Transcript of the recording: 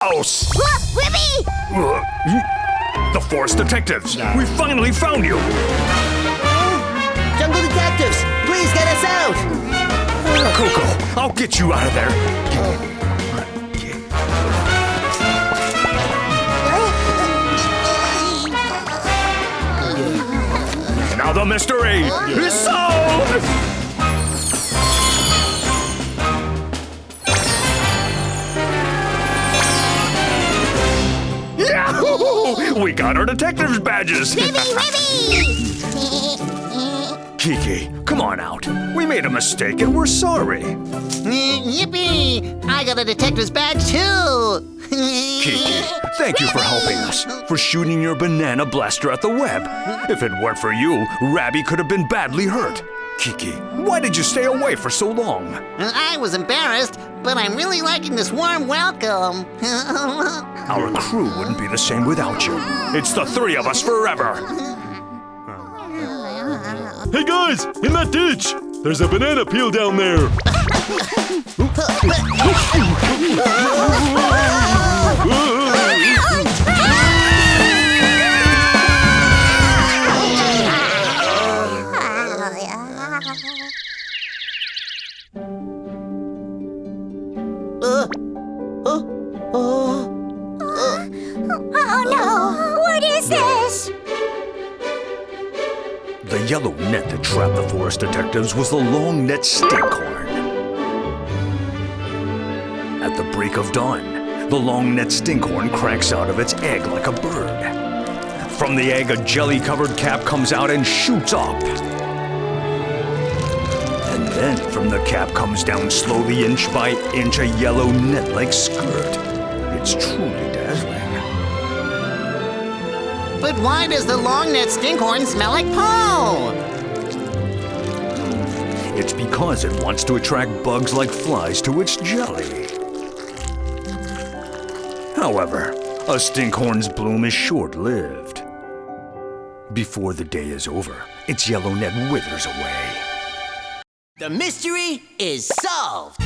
house! Whippy! The Forest Detectives! We finally found you! Jungle Detectives, please get us out! Coco, I'll get you out of there! Now the mystery is solved! Yahoo! We got our detectives badges! Kiki, come on out. We made a mistake and we're sorry. Yippee! I got a detective's badge too! Kiki, thank you for helping us, for shooting your banana blaster at the web. If it weren't for you, Rabby could have been badly hurt. Kiki, why did you stay away for so long? I was embarrassed, but I'm really liking this warm welcome. Our crew wouldn't be the same without you. It's the three of us forever. Hey guys, in that ditch! There's a banana peel down there! Oh no! What is this? The yellow net that trapped the Forest Detectives was the long net Stinkhom. At the break of dawn, the long net Stinkhom cracks out of its egg like a bird. From the egg, a jelly-covered cap comes out and shoots up. And then from the cap comes down slowly, inch by inch, a yellow net-like skirt. It's truly dazzling. But why does the long net Stinkhorn smell like pole? It's because it wants to attract bugs like flies to its jelly. However, a Stinkhorn's bloom is short-lived. Before the day is over, its yellow net withers away. The mystery is solved!